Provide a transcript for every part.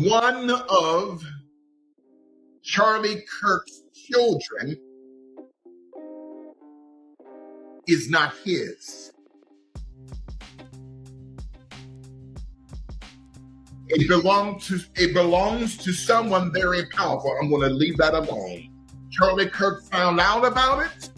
One of Charlie Kirk's children is not his. It belongs to someone very powerful. I'm going to leave that alone. Charlie Kirk found out about it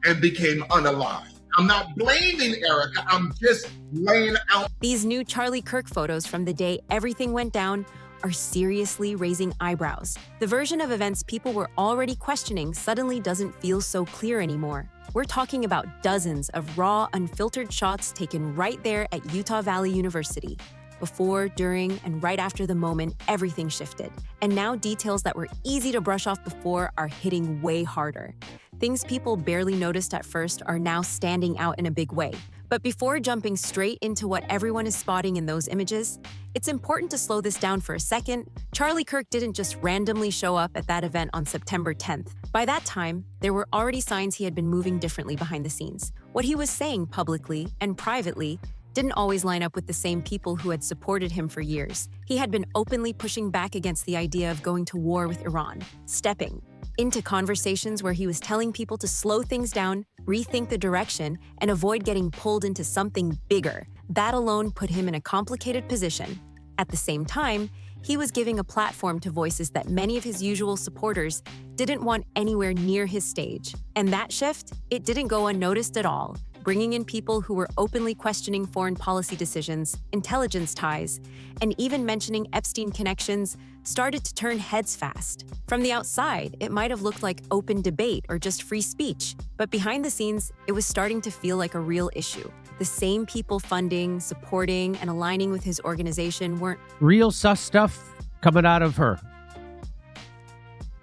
and became unalive. I'm not blaming Erica. I'm just laying out. These new Charlie Kirk photos from the day everything went down are seriously raising eyebrows. The version of events people were already questioning suddenly doesn't feel so clear anymore. We're talking about dozens of raw, unfiltered shots taken right there at Utah Valley University. Before, during, and right after the moment, everything shifted. And now details that were easy to brush off before are hitting way harder. Things people barely noticed at first are now standing out in a big way. But before jumping straight into what everyone is spotting in those images, it's important to slow this down for a second. Charlie Kirk didn't just randomly show up at that event on September 10th. By that time, there were already signs he had been moving differently behind the scenes. What he was saying publicly and privately didn't always line up with the same people who had supported him for years. He had been openly pushing back against the idea of going to war with Iran, stepping into conversations where he was telling people to slow things down, rethink the direction, and avoid getting pulled into something bigger. That alone put him in a complicated position. At the same time, he was giving a platform to voices that many of his usual supporters didn't want anywhere near his stage. And that shift, it didn't go unnoticed at all, bringing in people who were openly questioning foreign policy decisions, intelligence ties, and even mentioning Epstein connections started to turn heads fast. From the outside, it might have looked like open debate or just free speech, but behind the scenes, it was starting to feel like a real issue. The same people funding, supporting, and aligning with his organization weren't real sus stuff coming out of her.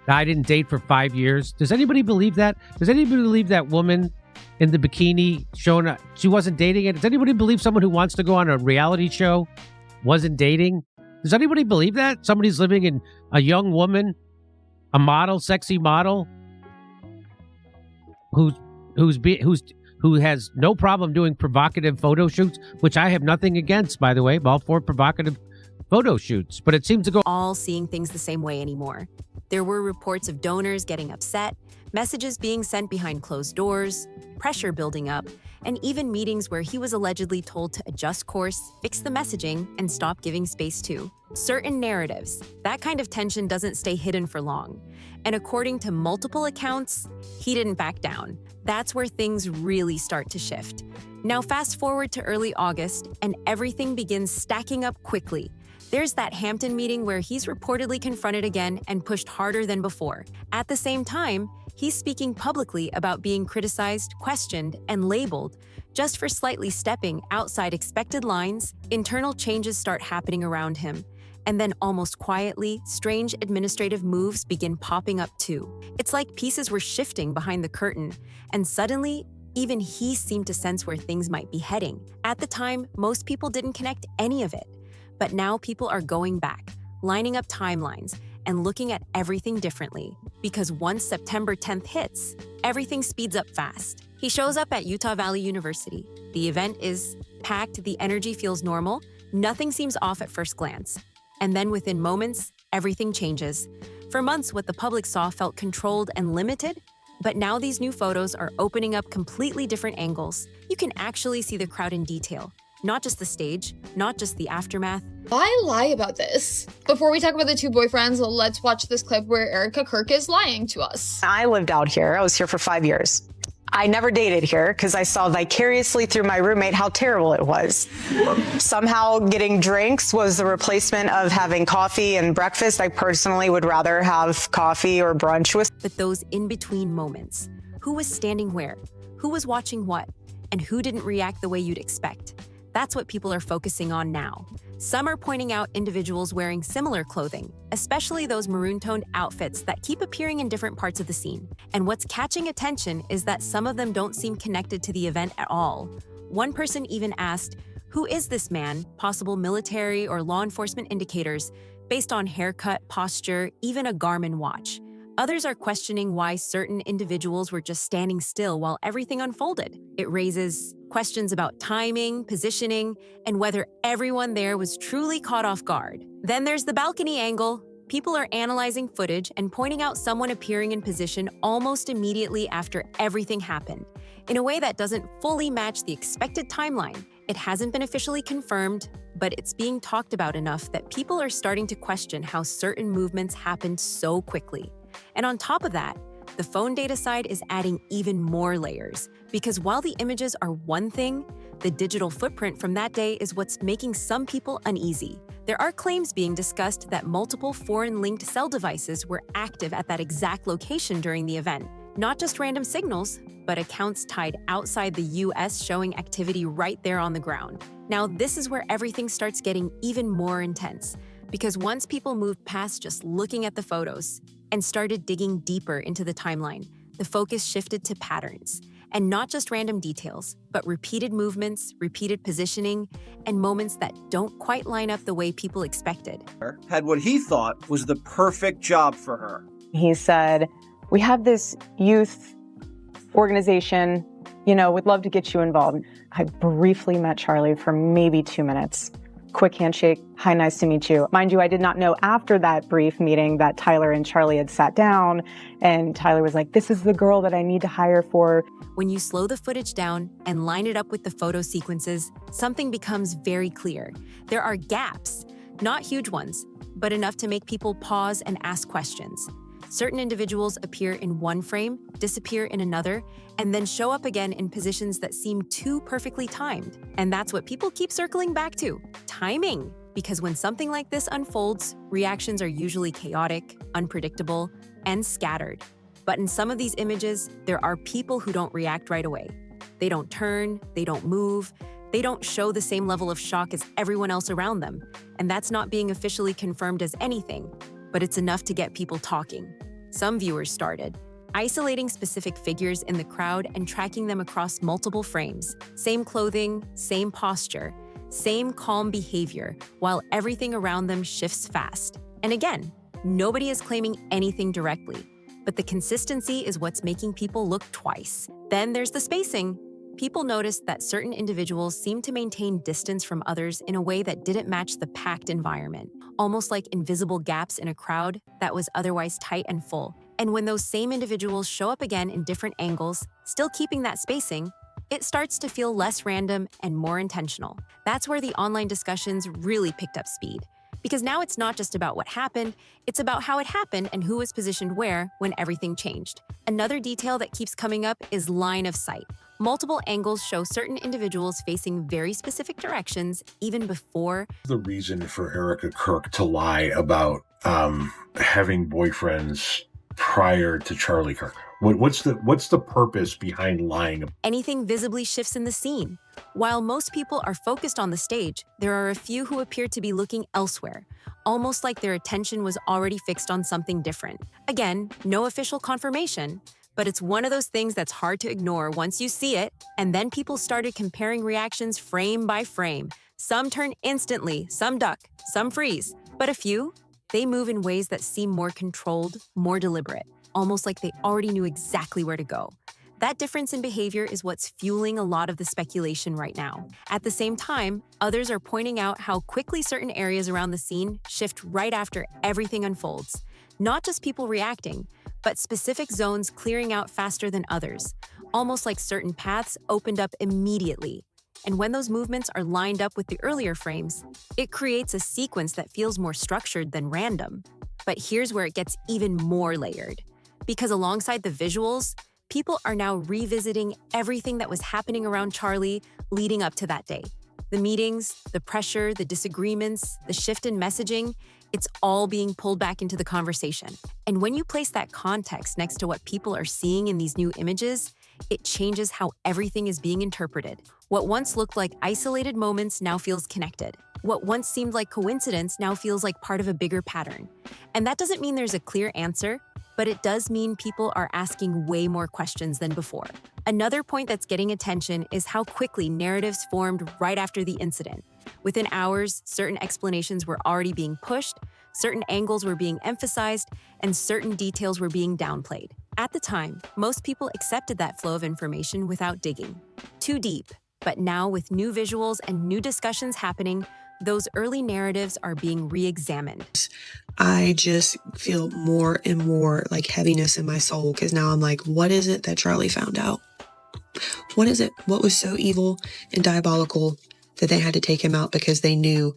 I didn't date for 5 years. Does anybody believe that? Does anybody believe that woman in the bikini showing up, she wasn't dating it? Does anybody believe someone who wants to go on a reality show wasn't dating? Does anybody believe that? Somebody's living in a young woman, a model, sexy model, who has no problem doing provocative photo shoots, which I have nothing against, by the way. I'm all for provocative photo shoots, but it seems to go all seeing things the same way anymore. There were reports of donors getting upset, messages being sent behind closed doors, pressure building up, and even meetings where he was allegedly told to adjust course, fix the messaging, and stop giving space to certain narratives. That kind of tension doesn't stay hidden for long. And according to multiple accounts, he didn't back down. That's where things really start to shift. Now fast forward to early August, and everything begins stacking up quickly. There's that Hampton meeting where he's reportedly confronted again and pushed harder than before. At the same time, he's speaking publicly about being criticized, questioned, and labeled just for slightly stepping outside expected lines. Internal changes start happening around him. And then almost quietly, strange administrative moves begin popping up too. It's like pieces were shifting behind the curtain, and suddenly, even he seemed to sense where things might be heading. At the time, most people didn't connect any of it. But now people are going back, lining up timelines, and looking at everything differently. Because once September 10th hits, everything speeds up fast. He shows up at Utah Valley University. The event is packed, the energy feels normal, nothing seems off at first glance. And then within moments, everything changes. For months, what the public saw felt controlled and limited, but now these new photos are opening up completely different angles. You can actually see the crowd in detail. Not just the stage, not just the aftermath. Why lie about this? Before we talk about the two boyfriends, let's watch this clip where Erica Kirk is lying to us. I lived out here. I was here for 5 years. I never dated here because I saw vicariously through my roommate how terrible it was. Somehow getting drinks was the replacement of having coffee and breakfast. I personally would rather have coffee or brunch with. But those in-between moments, who was standing where? Who was watching what? And who didn't react the way you'd expect? That's what people are focusing on now. Some are pointing out individuals wearing similar clothing, especially those maroon-toned outfits that keep appearing in different parts of the scene. And what's catching attention is that some of them don't seem connected to the event at all. One person even asked, "Who is this man?" Possible military or law enforcement indicators based on haircut, posture, even a Garmin watch. Others are questioning why certain individuals were just standing still while everything unfolded. It raises Questions about timing, positioning, and whether everyone there was truly caught off guard. Then there's the balcony angle. People are analyzing footage and pointing out someone appearing in position almost immediately after everything happened, in a way that doesn't fully match the expected timeline. It hasn't been officially confirmed, but it's being talked about enough that people are starting to question how certain movements happened so quickly. And on top of that, the phone data side is adding even more layers, because while the images are one thing, the digital footprint from that day is what's making some people uneasy. There are claims being discussed that multiple foreign-linked cell devices were active at that exact location during the event. Not just random signals, but accounts tied outside the US showing activity right there on the ground. Now, this is where everything starts getting even more intense, because once people moved past just looking at the photos and started digging deeper into the timeline, the focus shifted to patterns. And not just random details, but repeated movements, repeated positioning, and moments that don't quite line up the way people expected. Had what he thought was the perfect job for her. He said, "We have this youth organization, we'd love to get you involved." I briefly met Charlie for maybe 2 minutes. Quick handshake. "Hi, nice to meet you." Mind you, I did not know after that brief meeting that Tyler and Charlie had sat down, and Tyler was like, "This is the girl that I need to hire for." When you slow the footage down and line it up with the photo sequences, something becomes very clear. There are gaps, not huge ones, but enough to make people pause and ask questions. Certain individuals appear in one frame, disappear in another, and then show up again in positions that seem too perfectly timed. And that's what people keep circling back to: timing. Because when something like this unfolds, reactions are usually chaotic, unpredictable, and scattered. But in some of these images, there are people who don't react right away. They don't turn, they don't move, they don't show the same level of shock as everyone else around them. And that's not being officially confirmed as anything, but it's enough to get people talking. Some viewers started isolating specific figures in the crowd and tracking them across multiple frames. Same clothing, same posture, same calm behavior, while everything around them shifts fast. And again, nobody is claiming anything directly, but the consistency is what's making people look twice. Then there's the spacing. People noticed that certain individuals seemed to maintain distance from others in a way that didn't match the packed environment, almost like invisible gaps in a crowd that was otherwise tight and full. And when those same individuals show up again in different angles, still keeping that spacing, it starts to feel less random and more intentional. That's where the online discussions really picked up speed. Because now it's not just about what happened, it's about how it happened and who was positioned where when everything changed. Another detail that keeps coming up is line of sight. Multiple angles show certain individuals facing very specific directions even before. The reason for Erica Kirk to lie about having boyfriends prior to Charlie Kirk. What's the purpose behind lying? Anything visibly shifts in the scene. While most people are focused on the stage, there are a few who appear to be looking elsewhere, almost like their attention was already fixed on something different. Again, no official confirmation, but it's one of those things that's hard to ignore once you see it. And then people started comparing reactions frame by frame. Some turn instantly, some duck, some freeze, but a few, they move in ways that seem more controlled, more deliberate, almost like they already knew exactly where to go. That difference in behavior is what's fueling a lot of the speculation right now. At the same time, others are pointing out how quickly certain areas around the scene shift right after everything unfolds. Not just people reacting, but specific zones clearing out faster than others, almost like certain paths opened up immediately. And when those movements are lined up with the earlier frames, it creates a sequence that feels more structured than random. But here's where it gets even more layered. Because alongside the visuals, people are now revisiting everything that was happening around Charlie leading up to that day. The meetings, the pressure, the disagreements, the shift in messaging, it's all being pulled back into the conversation. And when you place that context next to what people are seeing in these new images, it changes how everything is being interpreted. What once looked like isolated moments now feels connected. What once seemed like coincidence now feels like part of a bigger pattern. And that doesn't mean there's a clear answer, but it does mean people are asking way more questions than before. Another point that's getting attention is how quickly narratives formed right after the incident. Within hours, certain explanations were already being pushed, certain angles were being emphasized, and certain details were being downplayed. At the time, most people accepted that flow of information without digging. Too deep, But now, with new visuals and new discussions happening, those early narratives are being re-examined. I just feel more and more like heaviness in my soul because now I'm like, what is it that Charlie found out? What is it? What was so evil and diabolical that they had to take him out because they knew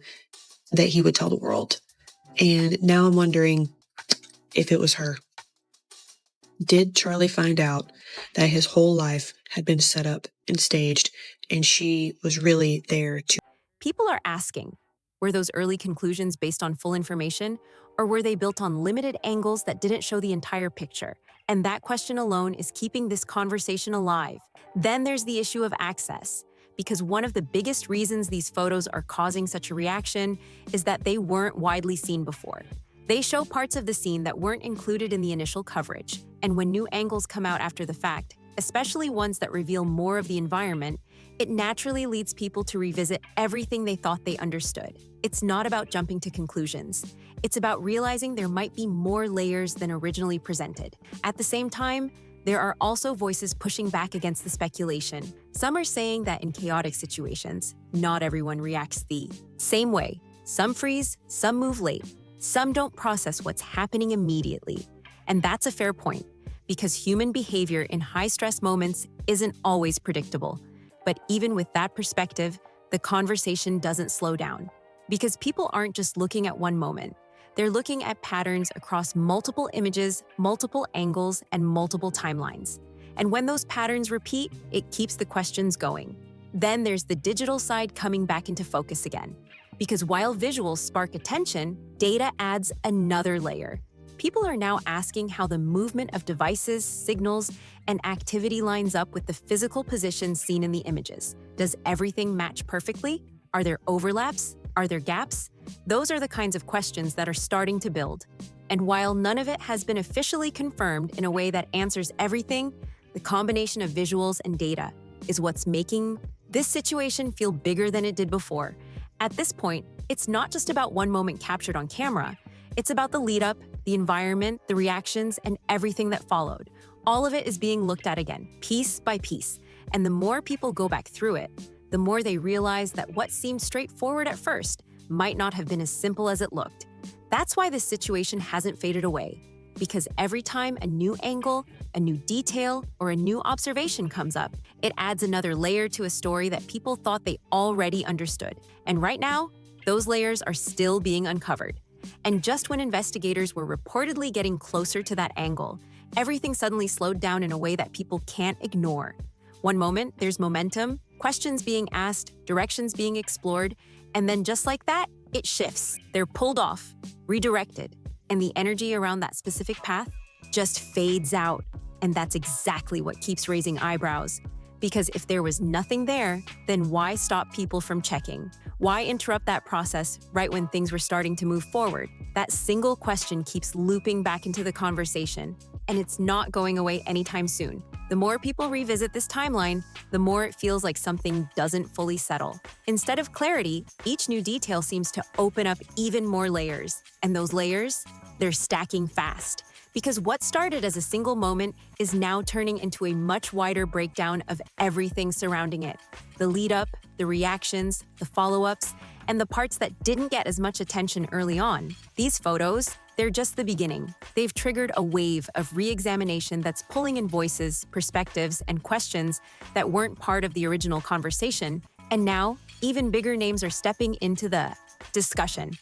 that he would tell the world? And now I'm wondering if it was her. Did Charlie find out that his whole life had been set up and staged and she was really there to... People are asking, were those early conclusions based on full information, or were they built on limited angles that didn't show the entire picture? And that question alone is keeping this conversation alive. Then there's the issue of access, because one of the biggest reasons these photos are causing such a reaction is that they weren't widely seen before. They show parts of the scene that weren't included in the initial coverage, and when new angles come out after the fact, especially ones that reveal more of the environment, it naturally leads people to revisit everything they thought they understood. It's not about jumping to conclusions. It's about realizing there might be more layers than originally presented. At the same time, there are also voices pushing back against the speculation. Some are saying that in chaotic situations, not everyone reacts the same way. Some freeze, some move late, some don't process what's happening immediately. And that's a fair point, because human behavior in high-stress moments isn't always predictable. But even with that perspective, the conversation doesn't slow down. Because people aren't just looking at one moment. They're looking at patterns across multiple images, multiple angles, and multiple timelines. And when those patterns repeat, it keeps the questions going. Then there's the digital side coming back into focus again. Because while visuals spark attention, data adds another layer. People are now asking how the movement of devices, signals, and activity lines up with the physical positions seen in the images. Does everything match perfectly? Are there overlaps? Are there gaps? Those are the kinds of questions that are starting to build. And while none of it has been officially confirmed in a way that answers everything, the combination of visuals and data is what's making this situation feel bigger than it did before. At this point, it's not just about one moment captured on camera. It's about the lead-up, the environment, the reactions, and everything that followed. All of it is being looked at again, piece by piece. And the more people go back through it, the more they realize that what seemed straightforward at first might not have been as simple as it looked. That's why this situation hasn't faded away. Because every time a new angle, a new detail, or a new observation comes up, it adds another layer to a story that people thought they already understood. And right now, those layers are still being uncovered. And just when investigators were reportedly getting closer to that angle, everything suddenly slowed down in a way that people can't ignore. One moment, there's momentum, questions being asked, directions being explored, and then just like that, it shifts. They're pulled off, redirected, and the energy around that specific path just fades out. And that's exactly what keeps raising eyebrows. Because if there was nothing there, then why stop people from checking? Why interrupt that process right when things were starting to move forward? That single question keeps looping back into the conversation, and it's not going away anytime soon. The more people revisit this timeline, the more it feels like something doesn't fully settle. Instead of clarity, each new detail seems to open up even more layers. And those layers, they're stacking fast. Because what started as a single moment is now turning into a much wider breakdown of everything surrounding it. The lead-up, the reactions, the follow-ups, and the parts that didn't get as much attention early on. These photos, they're just the beginning. They've triggered a wave of re-examination that's pulling in voices, perspectives, and questions that weren't part of the original conversation. And now, even bigger names are stepping into the discussion.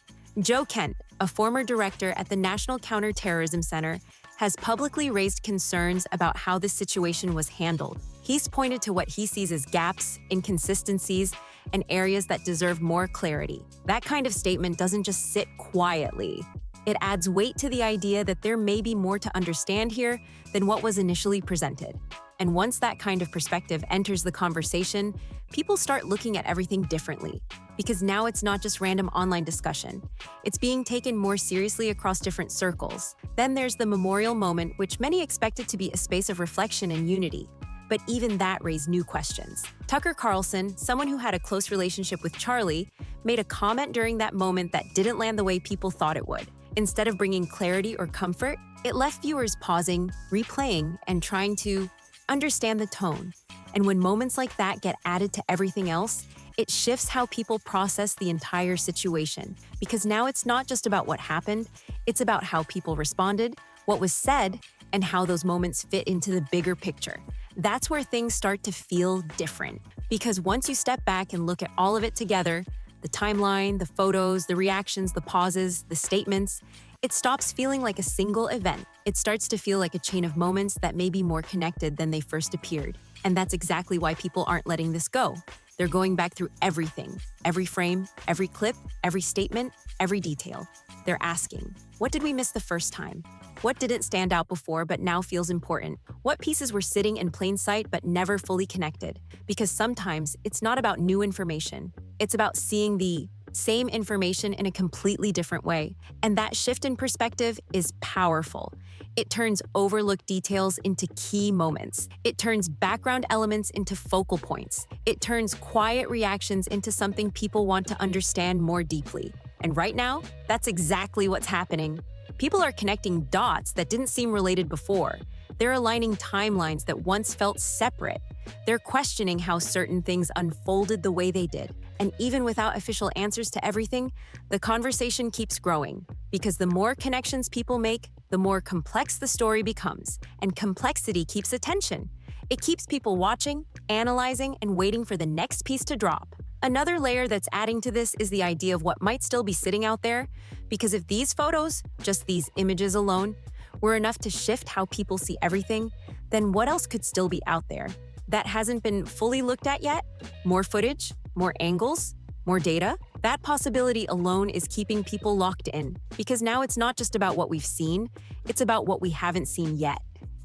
Joe Kent, a former director at the National Counterterrorism Center, has publicly raised concerns about how this situation was handled. He's pointed to what he sees as gaps, inconsistencies, and areas that deserve more clarity. That kind of statement doesn't just sit quietly. It adds weight to the idea that there may be more to understand here than what was initially presented. And once that kind of perspective enters the conversation, people start looking at everything differently. Because now it's not just random online discussion. It's being taken more seriously across different circles. Then there's the memorial moment, which many expected to be a space of reflection and unity. But even that raised new questions. Tucker Carlson, someone who had a close relationship with Charlie, made a comment during that moment that didn't land the way people thought it would. Instead of bringing clarity or comfort, it left viewers pausing, replaying, and trying to understand the tone. And when moments like that get added to everything else, it shifts how people process the entire situation. Because now it's not just about what happened, it's about how people responded, what was said, and how those moments fit into the bigger picture. That's where things start to feel different. Because once you step back and look at all of it together, the timeline, the photos, the reactions, the pauses, the statements, it stops feeling like a single event. It starts to feel like a chain of moments that may be more connected than they first appeared. And that's exactly why people aren't letting this go. They're going back through everything, every frame, every clip, every statement, every detail. They're asking, what did we miss the first time? What didn't stand out before but now feels important? What pieces were sitting in plain sight but never fully connected? Because sometimes it's not about new information. It's about seeing the same information in a completely different way. And that shift in perspective is powerful. It turns overlooked details into key moments. It turns background elements into focal points. It turns quiet reactions into something people want to understand more deeply. And right now, that's exactly what's happening. People are connecting dots that didn't seem related before. They're aligning timelines that once felt separate. They're questioning how certain things unfolded the way they did. And even without official answers to everything, the conversation keeps growing. Because the more connections people make, the more complex the story becomes. And complexity keeps attention. It keeps people watching, analyzing, and waiting for the next piece to drop. Another layer that's adding to this is the idea of what might still be sitting out there. Because if these photos, just these images alone, were enough to shift how people see everything, then what else could still be out there that hasn't been fully looked at yet? More footage? More angles? More data? That possibility alone is keeping people locked in. Because now it's not just about what we've seen, it's about what we haven't seen yet.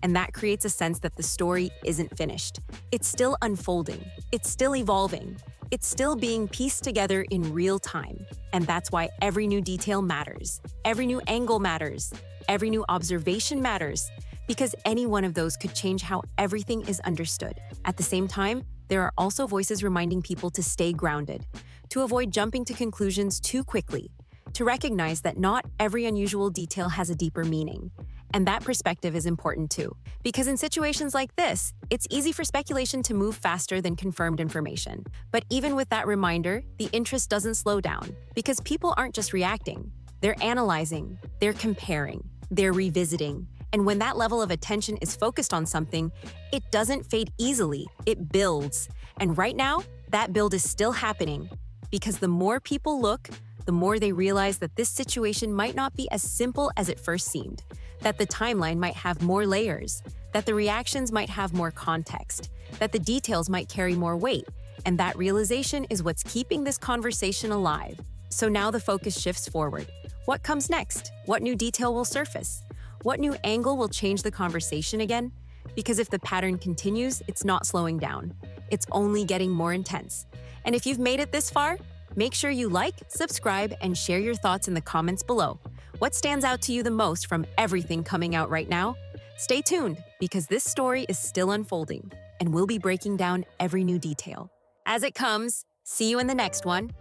And that creates a sense that the story isn't finished. It's still unfolding. It's still evolving. It's still being pieced together in real time. And that's why every new detail matters. Every new angle matters. Every new observation matters. Because any one of those could change how everything is understood. At the same time, there are also voices reminding people to stay grounded, to avoid jumping to conclusions too quickly, to recognize that not every unusual detail has a deeper meaning. And that perspective is important too, because in situations like this, it's easy for speculation to move faster than confirmed information. But even with that reminder, the interest doesn't slow down, because people aren't just reacting, they're analyzing, they're comparing, they're revisiting. And when that level of attention is focused on something, it doesn't fade easily, it builds. And right now, that build is still happening, because the more people look, the more they realize that this situation might not be as simple as it first seemed, that the timeline might have more layers, that the reactions might have more context, that the details might carry more weight, and that realization is what's keeping this conversation alive. So now the focus shifts forward. What comes next? What new detail will surface? What new angle will change the conversation again? Because if the pattern continues, it's not slowing down. It's only getting more intense. And if you've made it this far, make sure you like, subscribe, and share your thoughts in the comments below. What stands out to you the most from everything coming out right now? Stay tuned, because this story is still unfolding, and we'll be breaking down every new detail. As it comes, see you in the next one.